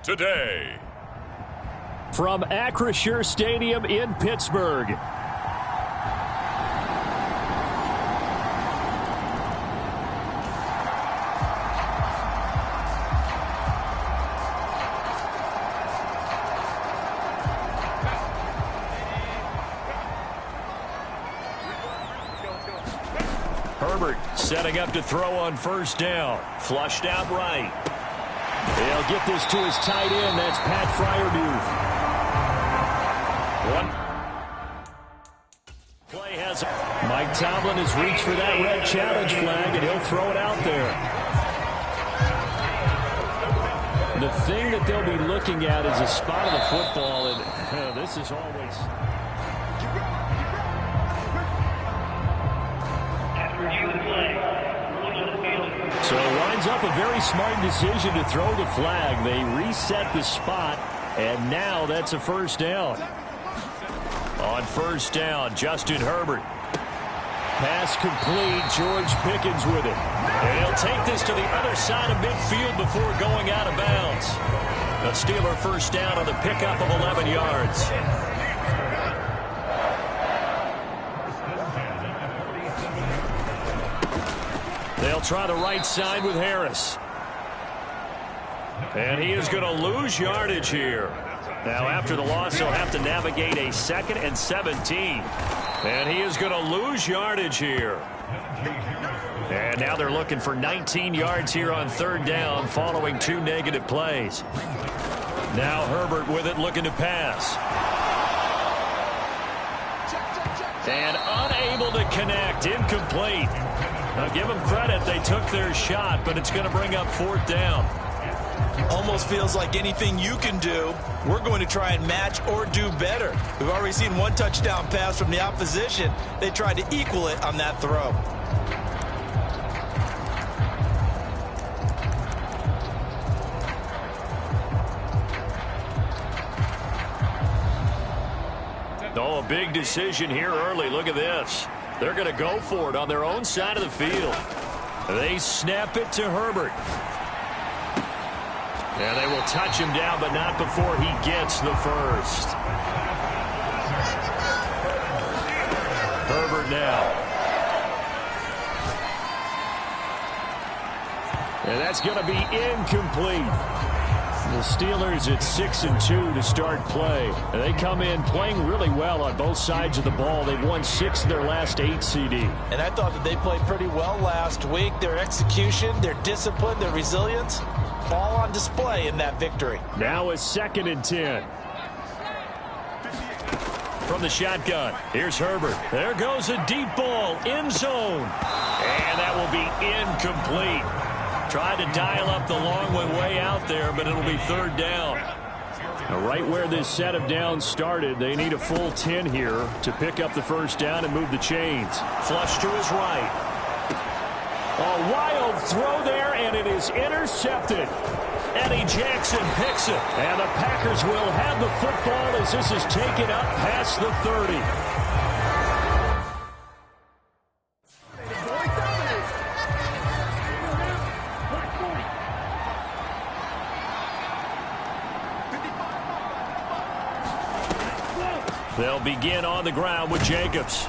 today. From Acrisure Stadium in Pittsburgh. Herbert setting up to throw on first down. Flushed out right. They'll get this to his tight end. That's Pat Fryermuth. One play has Mike Tomlin has reached for that red challenge flag, and he'll throw it out there. The thing that they'll be looking at is a spot of the football, and this is always... So it winds up a very smart decision to throw the flag. They reset the spot, and now that's a first down. On first down, Justin Herbert. Pass complete. George Pickens with it. And he'll take this to the other side of midfield before going out of bounds. The Steeler first down on the pickup of 11 yards. They'll try the right side with Harris. And he is going to lose yardage here. Now, after the loss, he'll have to navigate a 2nd and 17. And he is going to lose yardage here. And now they're looking for 19 yards here on third down following 2 negative plays. Now Herbert with it, looking to pass. And unable to connect. Incomplete. Now give them credit. They took their shot, but it's going to bring up fourth down. Almost feels like anything you can do, we're going to try and match or do better. We've already seen one touchdown pass from the opposition. They tried to equal it on that throw. Oh, a big decision here early. Look at this. They're going to go for it on their own side of the field. They snap it to Herbert. And they will touch him down, but not before he gets the first. Herbert now. And that's going to be incomplete. The Steelers at 6-2 to start play. And they come in playing really well on both sides of the ball. They've won 6 of their last 8 CD. And I thought that they played pretty well last week. Their execution, their discipline, their resilience, all on display in that victory. Now it's 2nd and 10. From the shotgun, here's Herbert. There goes a deep ball, end zone. And that will be incomplete. Tried to dial up the long one way out there, but it'll be third down. Now, right where this set of downs started, they need a full 10 here to pick up the first down and move the chains. Flush to his right. A wild throw there, and it is intercepted. Eddie Jackson picks it, and the Packers will have the football as this is taken up past the 30. They'll begin on the ground with Jacobs.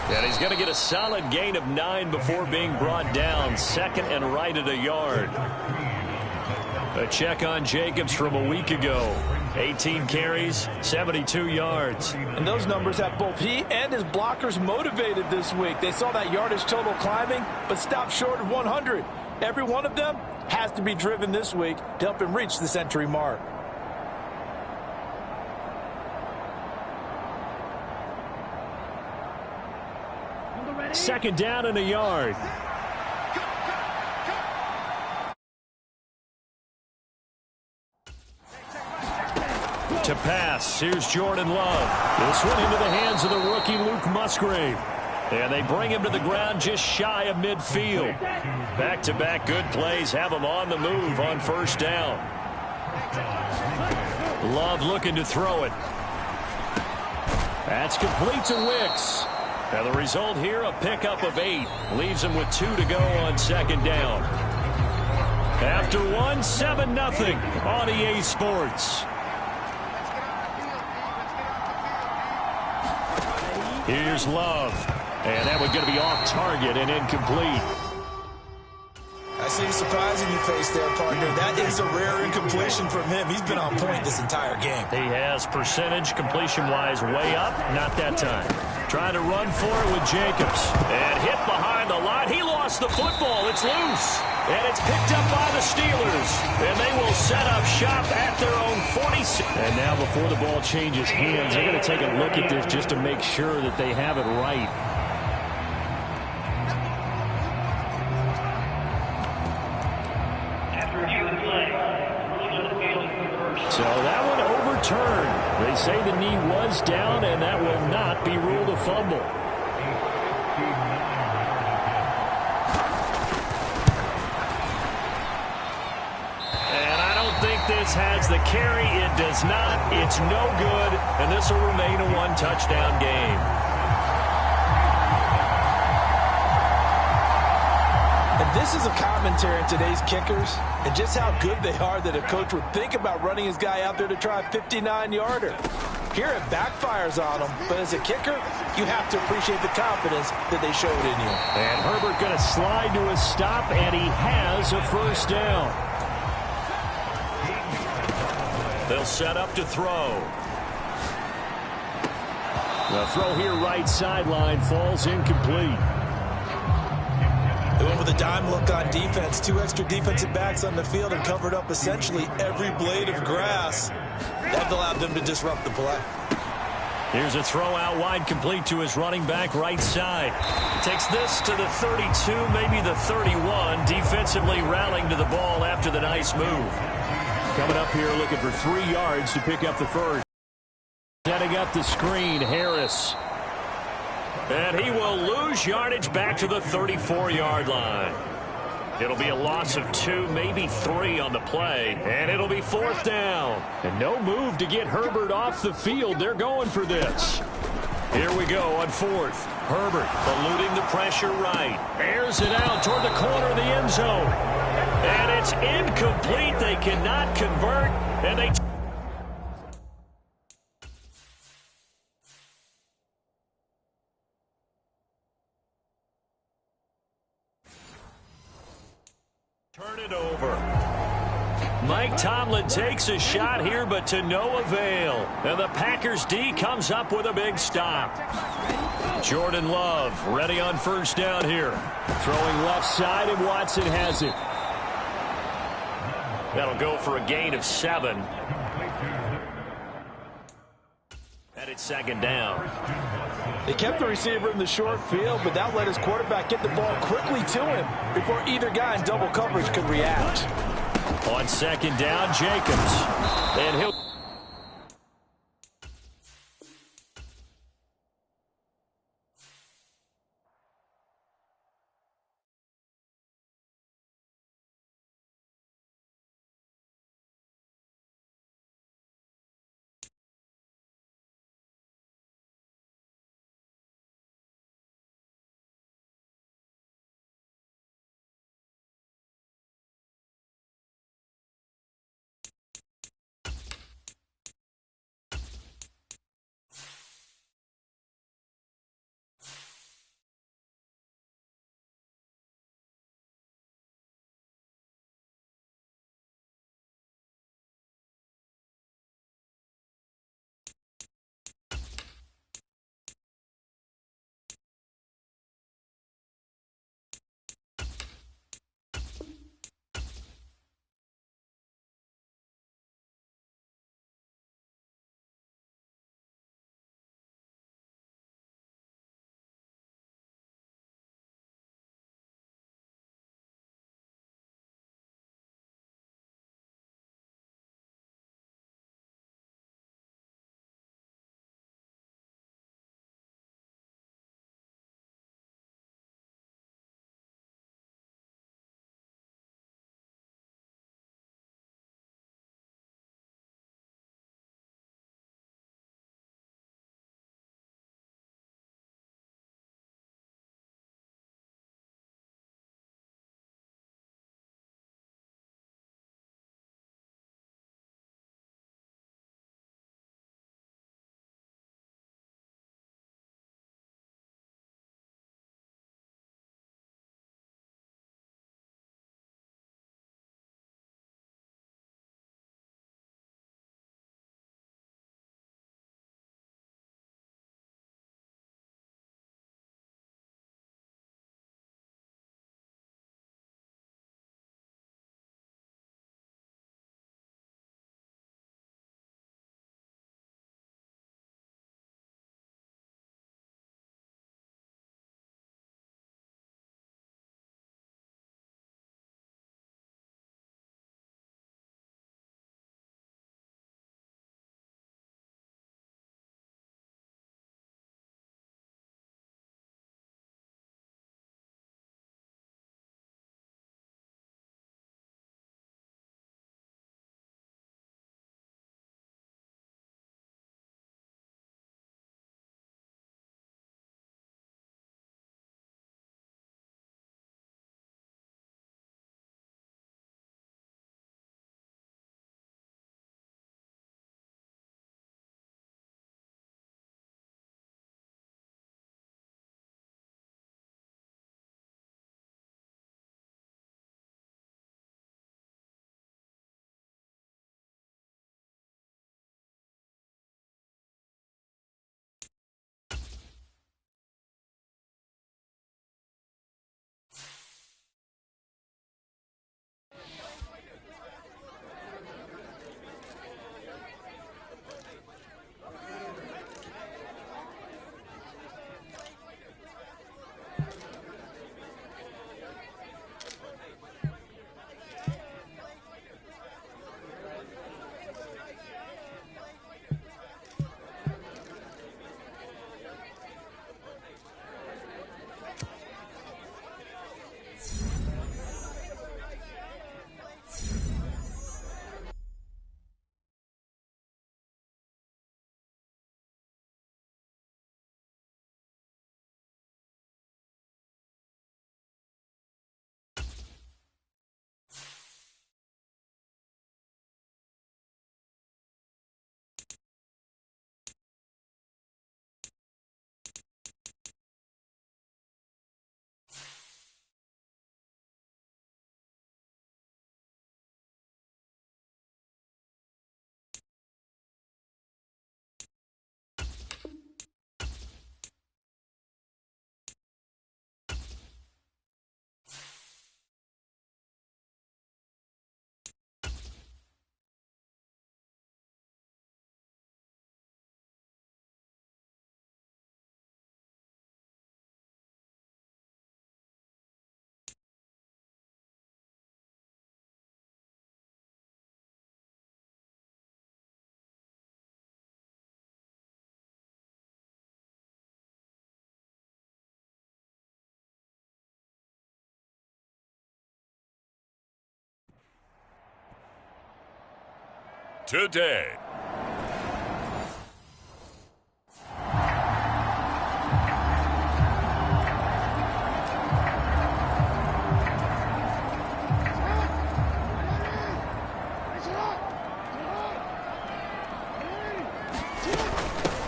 And he's going to get a solid gain of 9 before being brought down. 2nd and right at a yard. A check on Jacobs from a week ago. 18 carries, 72 yards. And those numbers have both he and his blockers motivated this week. They saw that yardage total climbing, but stopped short of 100. Every one of them has to be driven this week to help him reach the century mark. Second down and a yard. To pass, here's Jordan Love. This one into the hands of the rookie Luke Musgrave. And they bring him to the ground just shy of midfield. Back-to-back good plays have him on the move on first down. Love looking to throw it. That's complete to Wicks. Now the result here, a pickup of 8. Leaves him with 2 to go on second down. After one, 7-0 on EA Sports. Here's Love. And that was going to be off target and incomplete. I see the surprising you face there, partner. That is a rare incompletion from him. He's been on point this entire game. He has percentage completion-wise way up. Not that time. Trying to run for it with Jacobs. And hit behind the line. He lost the football. It's loose. And it's picked up by the Steelers. And they will set up shop at their own 46. And now before the ball changes hands, they're going to take a look at this just to make sure that they have it right. So that one overturned. They say the knee was down, and that will not be ruled a fumble. And I don't think this has the carry. It does not. It's no good, and this will remain a one-touchdown game. This is a commentary on today's kickers and just how good they are that a coach would think about running his guy out there to try a 59-yarder. Here it backfires on him, but as a kicker, you have to appreciate the confidence that they showed in you. And Herbert going to slide to a stop, and he has a first down. They'll set up to throw. The throw here right sideline falls incomplete. They went with a dime look on defense. 2 extra defensive backs on the field and covered up essentially every blade of grass. That allowed them to disrupt the play. Here's a throw out wide, complete to his running back right side. Takes this to the 32, maybe the 31. Defensively rallying to the ball after the nice move. Coming up here looking for 3 yards to pick up the first. Setting up the screen, Harris. And he will lose yardage back to the 34-yard line. It'll be a loss of 2, maybe 3 on the play. And it'll be 4th down. And no move to get Herbert off the field. They're going for this. Here we go on 4th. Herbert eluding the pressure right. Airs it out toward the corner of the end zone. And it's incomplete. They cannot convert. And they... turn it over. Mike Tomlin takes a shot here, but to no avail. And the Packers D comes up with a big stop. Jordan Love ready on first down here. Throwing left side, and Watson has it. That'll go for a gain of 7. And it's 2nd down. They kept the receiver in the short field, but that let his quarterback get the ball quickly to him before either guy in double coverage could react. On 2nd down, Jacobs. And he'll... today.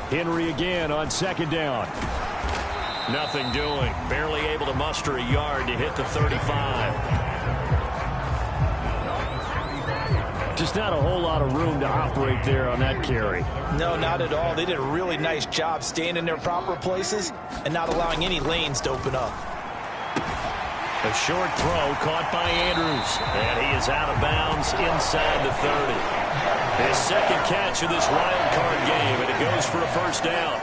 Henry again on second down. Nothing doing. Barely able to muster a yard to hit the 35. Just not a whole lot of room to operate there on that carry. No, not at all. They did a really nice job staying in their proper places and not allowing any lanes to open up. A short throw caught by Andrews. And he is out of bounds inside the 30. His second catch of this wild card game, and it goes for a first down.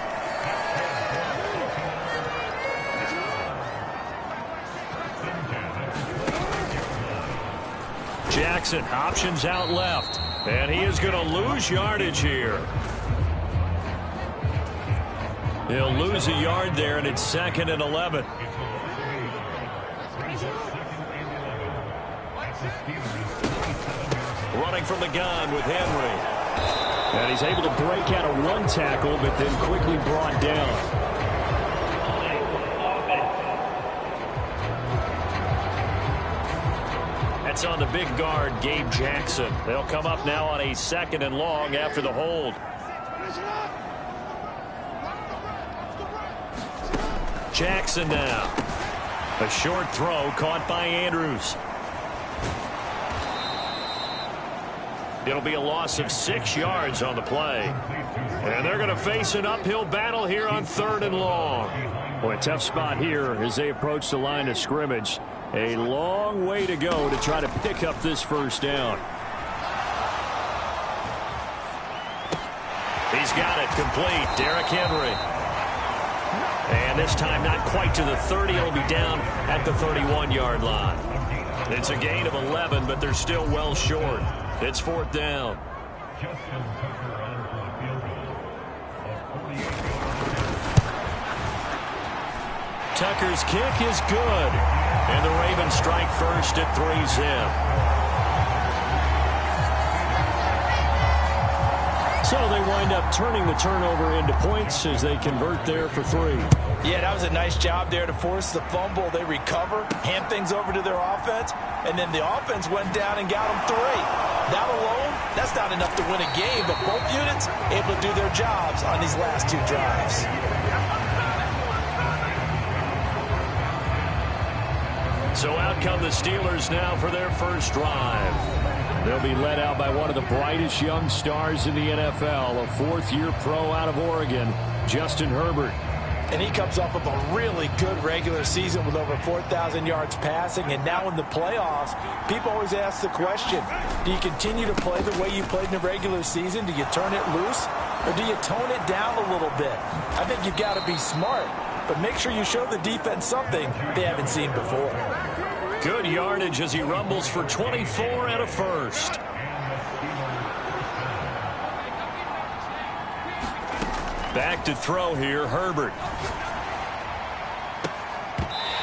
Jackson options out left, and he is going to lose yardage here. He'll lose a yard there, and it's 2nd and 11. Running from the gun with Henry. And he's able to break out of one tackle, but then quickly brought down. That's on the big guard, Gabe Jackson. They'll come up now on a 2nd and long after the hold. Jackson now. A short throw caught by Andrews. It'll be a loss of 6 yards on the play. And they're going to face an uphill battle here on 3rd and long. Boy, a tough spot here as they approach the line of scrimmage. A long way to go to try to pick up this first down. He's got it complete. Derrick Henry. And this time not quite to the 30. It'll be down at the 31-yard line. It's a gain of 11, but they're still well short. It's 4th down. Tucker's kick is good. And the Ravens strike first at 3-zip. So they wind up turning the turnover into points as they convert there for 3. Yeah, that was a nice job there to force the fumble. They recover, hand things over to their offense, and then the offense went down and got them 3. That alone, that's not enough to win a game, but both units able to do their jobs on these last 2 drives. So out come the Steelers now for their first drive. They'll be led out by one of the brightest young stars in the NFL, a 4th-year pro out of Oregon, Justin Herbert. And he comes off of a really good regular season with over 4,000 yards passing. And now in the playoffs, people always ask the question, do you continue to play the way you played in the regular season? Do you turn it loose? Or do you tone it down a little bit? I think you've got to be smart. But make sure you show the defense something they haven't seen before. Good yardage as he rumbles for 24 and a first. Back to throw here, Herbert.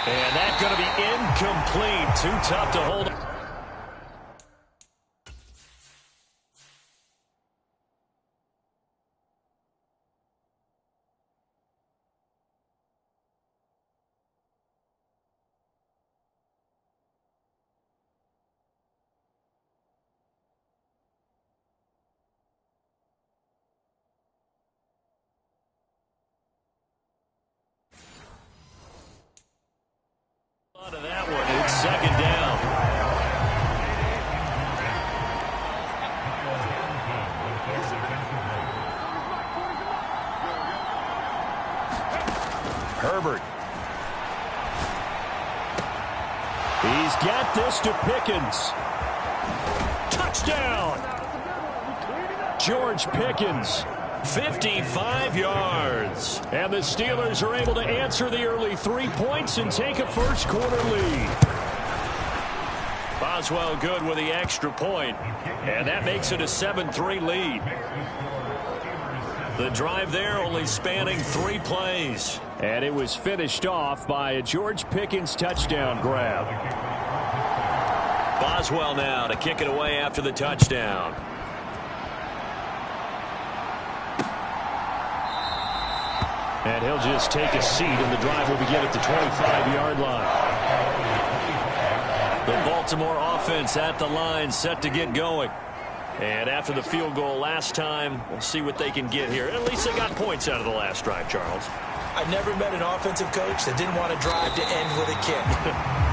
And that's going to be incomplete. Too tough to hold. To that one, it's 2nd down. Herbert. He's got this to Pickens. Touchdown! George Pickens. 55 yards. And the Steelers are able to answer the early 3 points and take a first-quarter lead. Boswell good with the extra point, and that makes it a 7-3 lead. The drive there only spanning 3 plays. And it was finished off by a George Pickens touchdown grab. Boswell now to kick it away after the touchdown. And he'll just take a seat, and the drive will begin at the 25-yard line. The Baltimore offense at the line, set to get going. And after the field goal last time, we'll see what they can get here. At least they got points out of the last drive, Charles. I've never met an offensive coach that didn't want to drive to end with a kick.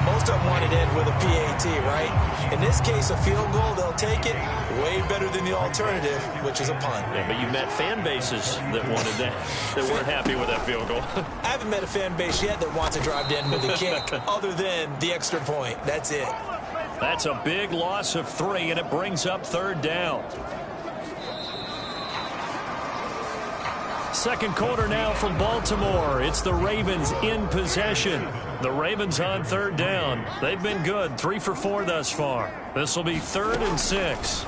Most of them wanted to end with a PAT, right? In this case, a field goal, they'll take it way better than the alternative, which is a punt. Yeah, but you met fan bases that wanted that, that weren't happy with that field goal. I haven't met a fan base yet that wants to drive to end with a kick, other than the extra point. That's it. That's a big loss of 3, and it brings up 3rd down. Second quarter now from Baltimore. It's the Ravens in possession. The Ravens on 3rd down. They've been good, 3 for 4 thus far. This will be 3rd and 6.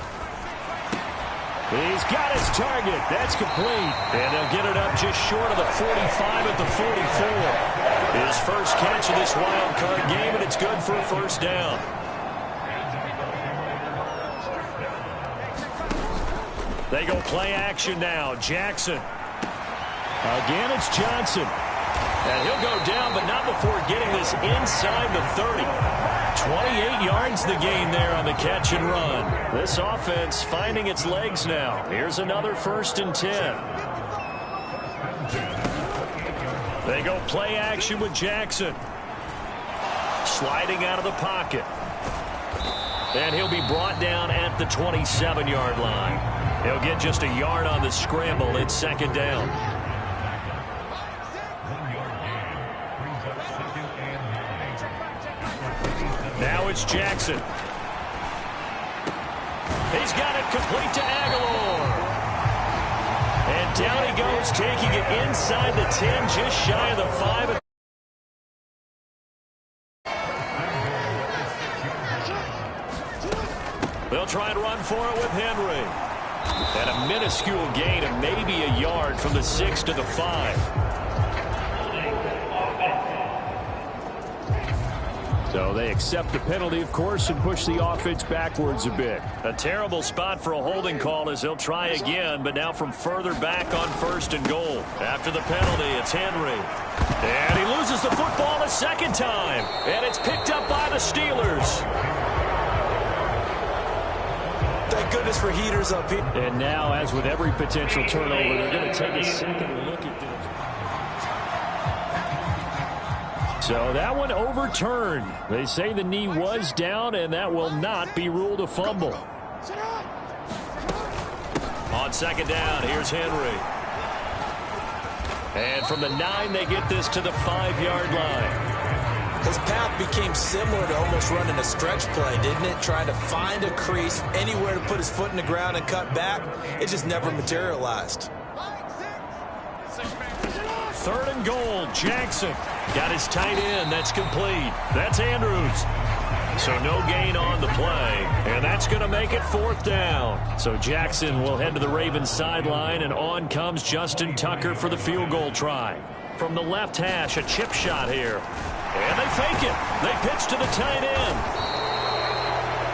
He's got his target. That's complete. And they'll get it up just short of the 45 at the 44. His first catch of this wild card game, and it's good for a 1st down. They go play action now. Jackson. Again, it's Johnson. And he'll go down, but not before getting this inside the 30. 28 yards the gain there on the catch and run. This offense finding its legs now. Here's another 1st and 10. They go play action with Jackson. Sliding out of the pocket. And he'll be brought down at the 27-yard line. He'll get just a yard on the scramble. It's 2nd down. Now it's Jackson. He's got it complete to Aguilar. And down he goes, taking it inside the 10, just shy of the 5. They'll try and run for it with Henry. And a minuscule gain of maybe a yard from the 6 to the 5. So they accept the penalty, of course, and push the offense backwards a bit. A terrible spot for a holding call as they'll try again, but now from further back on 1st and goal. After the penalty, it's Henry. And he loses the football a 2nd time. And it's picked up by the Steelers. Thank goodness for heaters up here. And now, as with every potential turnover, they're going to take a second look at this. So that one overturned. They say the knee was down, and that will not be ruled a fumble. On 2nd down, here's Henry. And from the 9, they get this to the 5-yard line. His path became similar to almost running a stretch play, didn't it? Trying to find a crease, anywhere to put his foot in the ground and cut back. It just never materialized. 3rd and goal, Jackson. Got his tight end. That's complete. That's Andrews. So no gain on the play. And that's going to make it 4th down. So Jackson will head to the Ravens sideline, and on comes Justin Tucker for the field goal try. From the left hash, a chip shot here. And they fake it. They pitch to the tight end.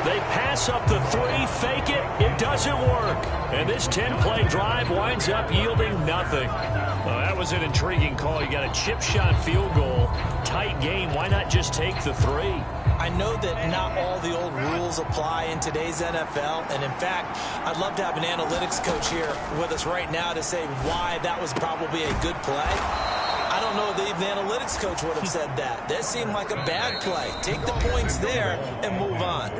They pass up the 3, fake it. It doesn't work. And this 10-play drive winds up yielding nothing. Well, that was an intriguing call. You got a chip shot field goal. Tight game. Why not just take the 3? I know that not all the old rules apply in today's NFL. And in fact, I'd love to have an analytics coach here with us right now to say why that was probably a good play. I don't know if the analytics coach would have said that. That seemed like a bad play. Take the points there and move on.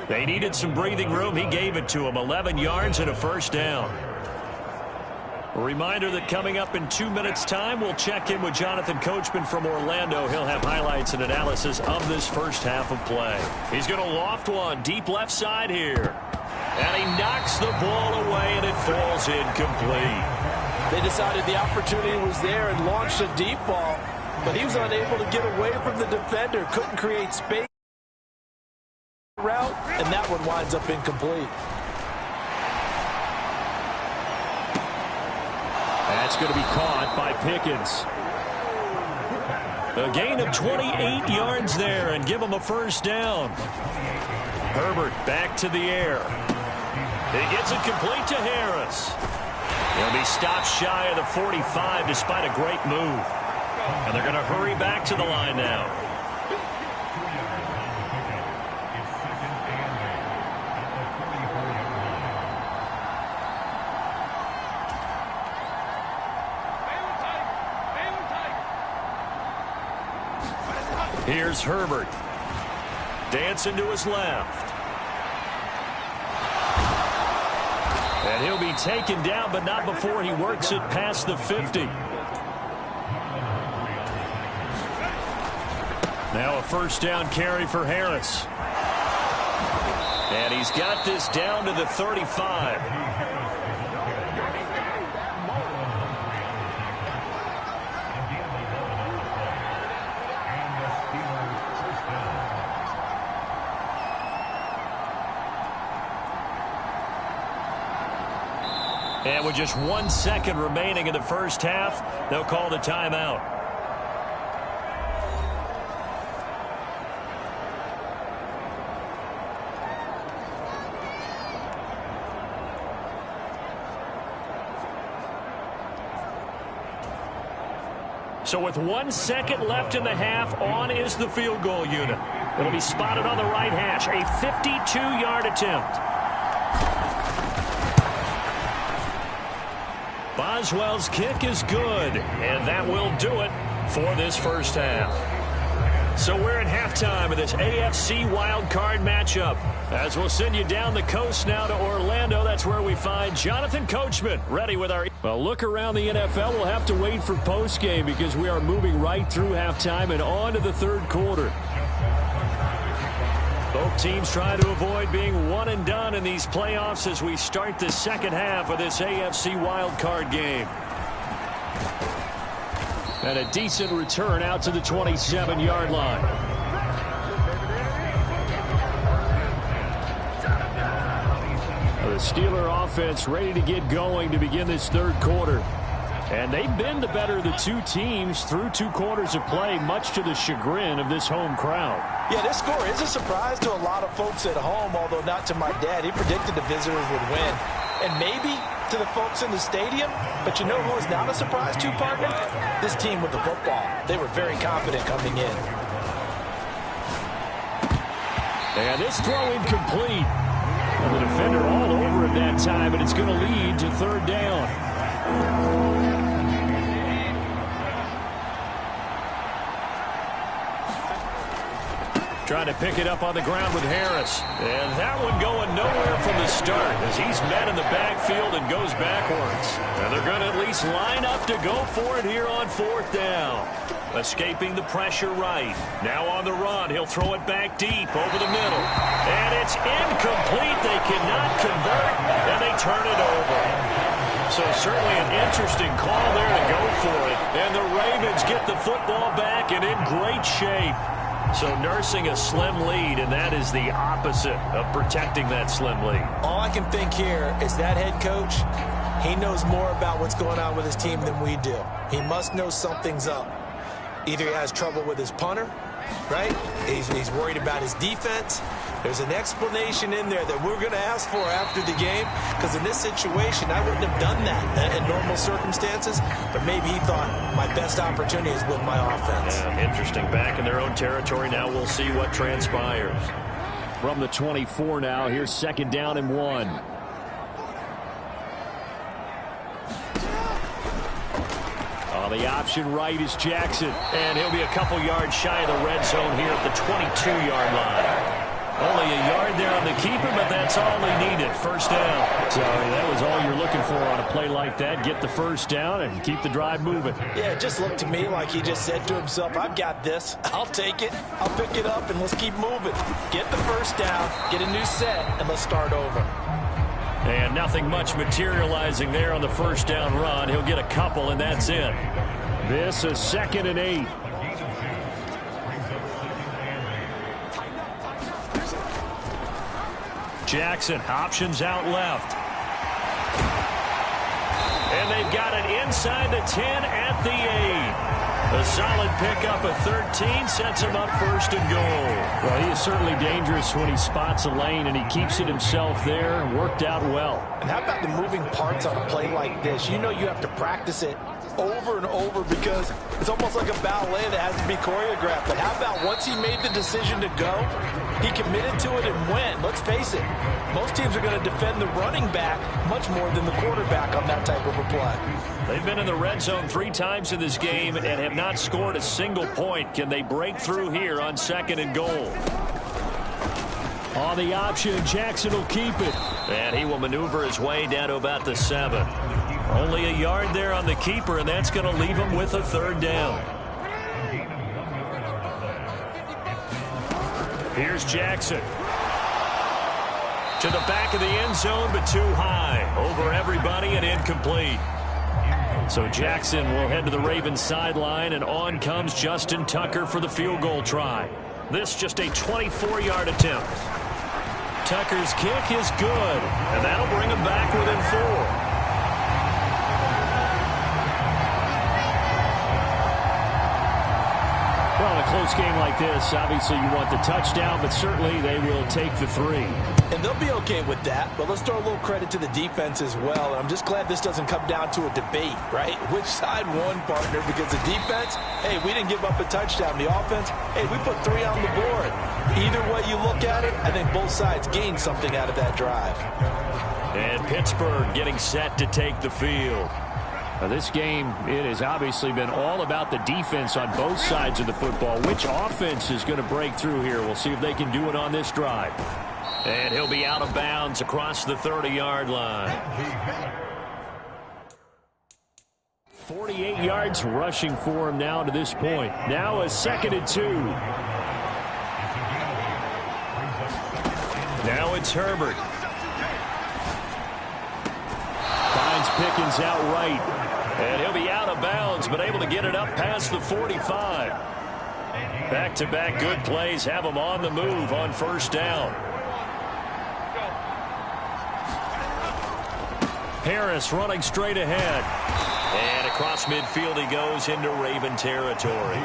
They needed some breathing room. He gave it to them. 11 yards and a 1st down. A reminder that coming up in 2 minutes' time, we'll check in with Jonathan Coachman from Orlando. He'll have highlights and analysis of this first half of play. He's going to loft one deep left side here. And he knocks the ball away, and it falls incomplete. They decided the opportunity was there and launched a deep ball, but he was unable to get away from the defender, couldn't create space route, and that one winds up incomplete. That's going to be caught by Pickens. A gain of 28 yards there and give him a 1st down. Herbert back to the air. He gets it complete to Harris. He'll be stopped shy of the 45 despite a great move. And they're going to hurry back to the line now. Here's Herbert. Dancing to his left. And he'll be taken down, but not before he works it past the 50. Now a first down carry for Harris. And he's got this down to the 35. And with just 1 second remaining in the first half, they'll call the timeout. So with 1 second left in the half, on is the field goal unit. It'll be spotted on the right hash, a 52-yard attempt. Boswell's kick is good, and that will do it for this first half. So we're at halftime of this AFC wildcard matchup. As we'll send you down the coast now to Orlando, that's where we find Jonathan Coachman ready with our... Well, look around the NFL. We'll have to wait for postgame because we are moving right through halftime and on to the third quarter. Both teams try to avoid being one and done in these playoffs as we start the second half of this AFC wildcard game. And a decent return out to the 27-yard line. The Steeler offense ready to get going to begin this third quarter. And they've been the better of the two teams through 2 quarters of play, much to the chagrin of this home crowd. Yeah, this score is a surprise to a lot of folks at home, although not to my dad. He predicted the visitors would win. And maybe to the folks in the stadium, but you know who is not a surprise to, partner? This team with the football. They were very confident coming in. And this throw incomplete. And the defender all over it that time, and it's going to lead to third down. Trying to pick it up on the ground with Harris. And that one going nowhere from the start as he's met in the backfield and goes backwards. And they're going to at least line up to go for it here on fourth down. Escaping the pressure right. Now on the run. He'll throw it back deep over the middle. And it's incomplete. They cannot convert, and they turn it over. So certainly an interesting call there to go for it. And the Ravens get the football back and in great shape. So nursing a slim lead, and that is the opposite of protecting that slim lead. All I can think here is that head coach, he knows more about what's going on with his team than we do. He must know something's up. Either he has trouble with his punter, right? He's worried about his defense. There's an explanation in there that we're going to ask for after the game, because in this situation, I wouldn't have done that in normal circumstances, but maybe he thought my best opportunity is with my offense. Yeah, interesting. Back in their own territory now. We'll see what transpires. From the 24 now, here's second down and 1. On the option right is Jackson, and he'll be a couple yards shy of the red zone here at the 22-yard line. Only a yard there on the keeper, but that's all he needed. First down. So that was all you're looking for on a play like that. Get the first down and keep the drive moving. Yeah, it just looked to me like he just said to himself, I've got this. I'll take it. I'll pick it up, and let's keep moving. Get the first down, get a new set, and let's start over. And nothing much materializing there on the first down run. He'll get a couple, and that's it. This is 2nd and 8. Jackson, options out left. And they've got it inside the 10 at the 8. A solid pickup of 13 sets him up first and goal. Well, he is certainly dangerous when he spots a lane, and he keeps it himself there. Worked out well. And how about the moving parts on a play like this? You know you have to practice it over and over because it's almost like a ballet that has to be choreographed. But how about once he made the decision to go, he committed to it and went. Let's face it, most teams are going to defend the running back much more than the quarterback on that type of a play. They've been in the red zone 3 times in this game and have not scored a single point. Can they break through here on 2nd and goal? On the option, Jackson will keep it. And he will maneuver his way down to about the 7. Only a yard there on the keeper, and that's going to leave him with a 3rd down. Here's Jackson. To the back of the end zone, but too high. Over everybody and incomplete. So Jackson will head to the Ravens sideline, and on comes Justin Tucker for the field goal try. This just a 24-yard attempt. Tucker's kick is good, and that'll bring him back within 4. Well, in a close game like this, obviously you want the touchdown, but certainly they will take the 3. And they'll be okay with that, but let's throw a little credit to the defense as well. And I'm just glad this doesn't come down to a debate, right? Which side won, partner? Because the defense, hey, we didn't give up a touchdown. The offense, hey, we put 3 on the board. Either way you look at it, I think both sides gained something out of that drive. And Pittsburgh getting set to take the field. Now, this game, it has obviously been all about the defense on both sides of the football. Which offense is going to break through here? We'll see if they can do it on this drive. And he'll be out of bounds across the 30-yard line. 48 yards rushing for him now to this point. Now a 2nd and 2. Now it's Herbert. Finds Pickens out right. And he'll be out of bounds, but able to get it up past the 45. Back-to-back good plays have him on the move on 1st down. Harris running straight ahead. And across midfield he goes into Raven territory.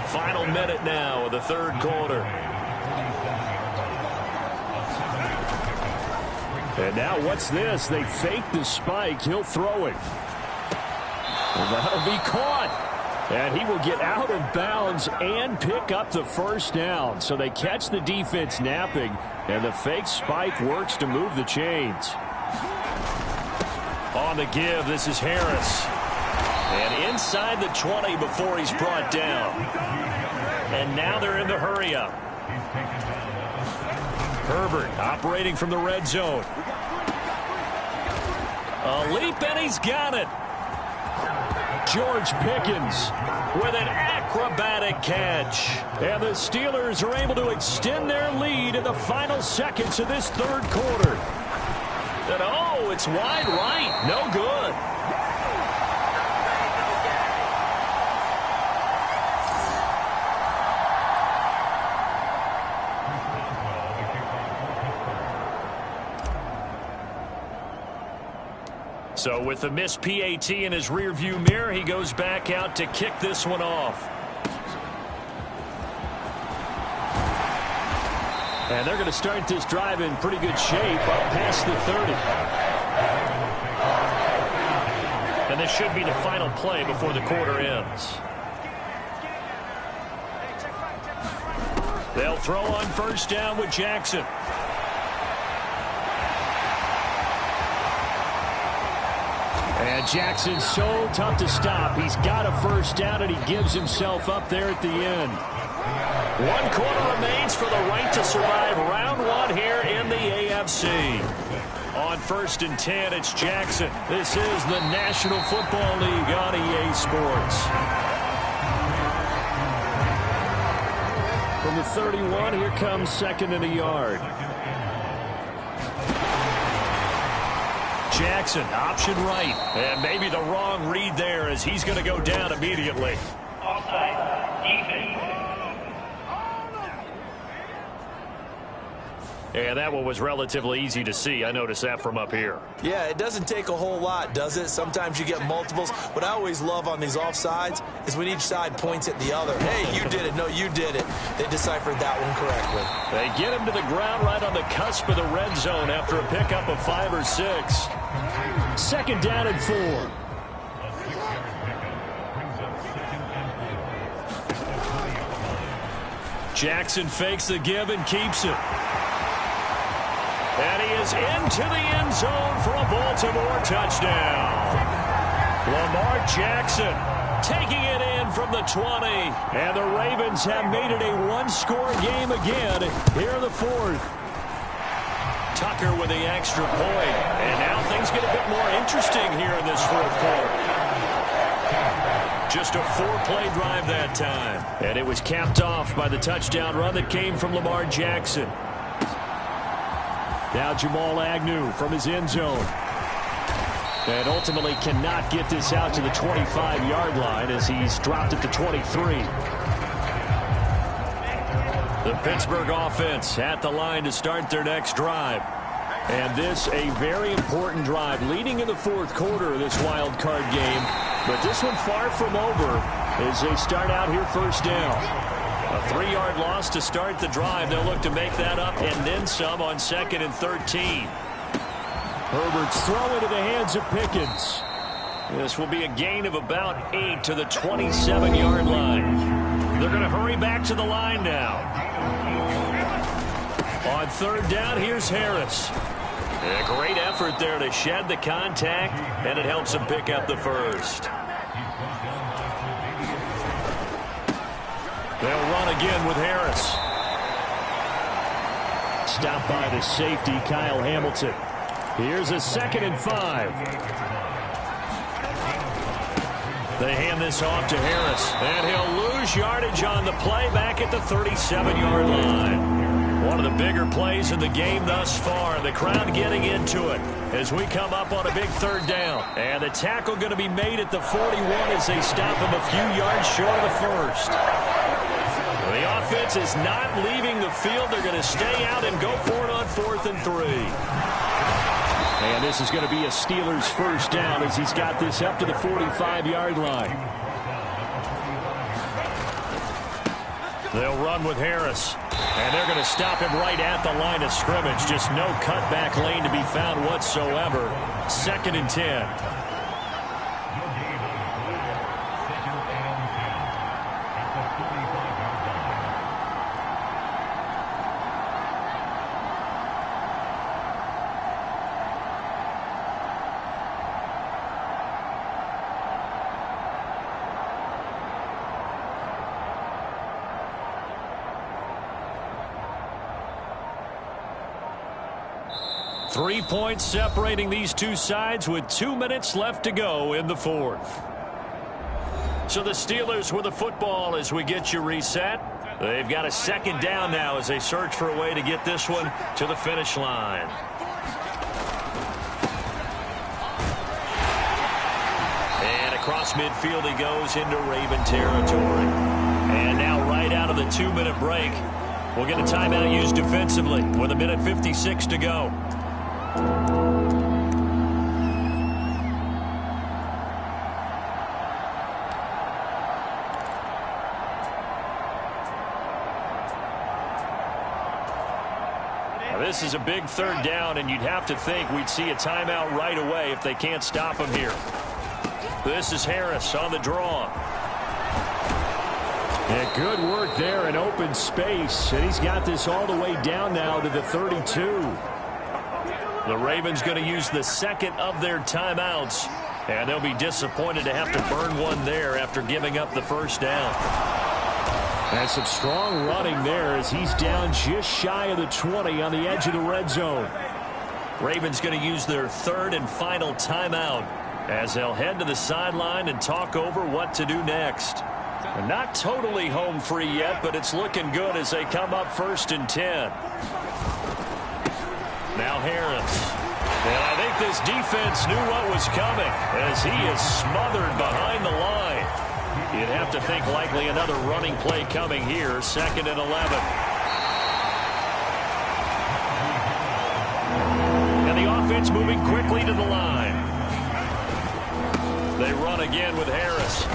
Final minute now of the 3rd quarter. And now what's this? They fake the spike. He'll throw it. And that'll be caught. And he will get out of bounds and pick up the 1st down. So they catch the defense napping, and the fake spike works to move the chains. On the give, this is Harris. And inside the 20 before he's brought down. And now they're in the hurry-up. Herbert operating from the red zone. A leap, and he's got it. George Pickens with an acrobatic catch. And the Steelers are able to extend their lead in the final seconds of this 3rd quarter. And oh, it's wide right. No good. So with the missed PAT in his rearview mirror, he goes back out to kick this one off. And they're going to start this drive in pretty good shape up past the 30. And this should be the final play before the quarter ends. They'll throw on 1st down with Jackson. And Jackson's so tough to stop. He's got a 1st down, and he gives himself up there at the end. 1 quarter remains for the right to survive round 1 here in the AFC. On 1st and 10, it's Jackson. This is the National Football League on EA Sports. From the 31, here comes 2nd and a yard. Jackson, option right. And maybe the wrong read there as he's going to go down immediately. Offside, defense. And that one was relatively easy to see. I noticed that from up here. Yeah, it doesn't take a whole lot, does it? Sometimes you get multiples. What I always love on these offsides is when each side points at the other. Hey, you did it. No, you did it. They deciphered that one correctly. They get him to the ground right on the cusp of the red zone after a pickup of 5 or 6. Second down and 4. Jackson fakes the give and keeps it. And he is into the end zone for a Baltimore touchdown. Lamar Jackson taking it in from the 20. And the Ravens have made it a one-score game again here in the fourth. Tucker with the extra point. And now things get a bit more interesting here in this fourth quarter. Just a 4-play drive that time. And it was capped off by the touchdown run that came from Lamar Jackson. Now Jamal Agnew from his end zone. And ultimately cannot get this out to the 25-yard line as he's dropped at the 23. The Pittsburgh offense at the line to start their next drive. And this a very important drive leading in the fourth quarter of this wild card game. But this one far from over as they start out here first down. A 3-yard loss to start the drive. They'll look to make that up and then some on 2nd and 13. Herbert's throw into the hands of Pickens. This will be a gain of about 8 to the 27-yard line. They're going to hurry back to the line now. On 3rd down, here's Harris. A great effort there to shed the contact, and it helps him pick up the first. They'll run again with Harris. Stopped by the safety, Kyle Hamilton. Here's a 2nd and 5. They hand this off to Harris, and he'll lose yardage on the play back at the 37-yard line. One of the bigger plays in the game thus far. The crowd getting into it as we come up on a big 3rd down. And the tackle going to be made at the 41 as they stop him a few yards short of the first. The offense is not leaving the field. They're going to stay out and go for it on 4th and 3. And this is going to be a Steelers first down as he's got this up to the 45-yard line. They'll run with Harris. And they're going to stop him right at the line of scrimmage. Just no cutback lane to be found whatsoever. 2nd and 10. 3 points separating these two sides with 2 minutes left to go in the fourth. So the Steelers with the football as we get you reset. They've got a 2nd down now as they search for a way to get this one to the finish line. And across midfield he goes into Raven territory. And now right out of the 2-minute break, we'll get a timeout used defensively with 1:56 to go. This is a big 3rd down, and you'd have to think we'd see a timeout right away if they can't stop him here. This is Harris on the draw. And good work there in open space, and he's got this all the way down now to the 32. The Ravens going to use the 2nd of their timeouts, and they'll be disappointed to have to burn one there after giving up the first down. And some strong running there as he's down just shy of the 20 on the edge of the red zone. Ravens going to use their 3rd and final timeout as they'll head to the sideline and talk over what to do next. They're not totally home free yet, but it's looking good as they come up 1st and 10. Now Harris. And I think this defense knew what was coming as he is smothered behind the line. You'd have to think likely another running play coming here. 2nd and 11. the offense moving quickly to the line. They run again with Harris.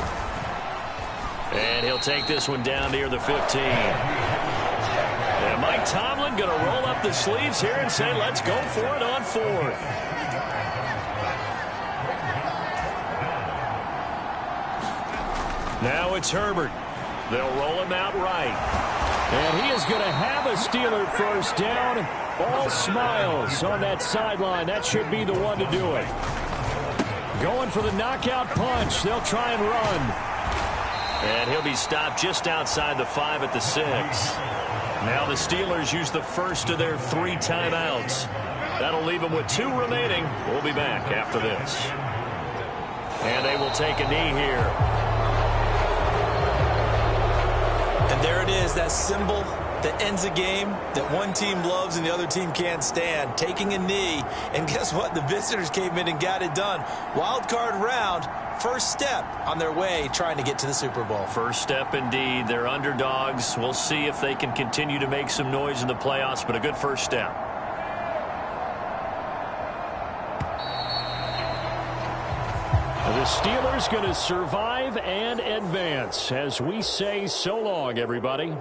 And he'll take this one down near the 15. And Mike Tomlin going to roll up the sleeves here and say, let's go for it on 4th. Now it's Herbert. They'll roll him out right. And he is going to have a Steeler first down. All smiles on that sideline. That should be the one to do it. Going for the knockout punch. They'll try and run. And he'll be stopped just outside the 5 at the 6. Now the Steelers use the first of their 3 timeouts. That'll leave them with 2 remaining. We'll be back after this. And they will take a knee here. And there it is, that symbol that ends a game that one team loves and the other team can't stand. Taking a knee. And guess what? The visitors came in and got it done. Wild card round. First step on their way trying to get to the Super Bowl. First step indeed. They're underdogs. We'll see if they can continue to make some noise in the playoffs, but a good first step. The Steelers going to survive and advance as we say so long, everybody.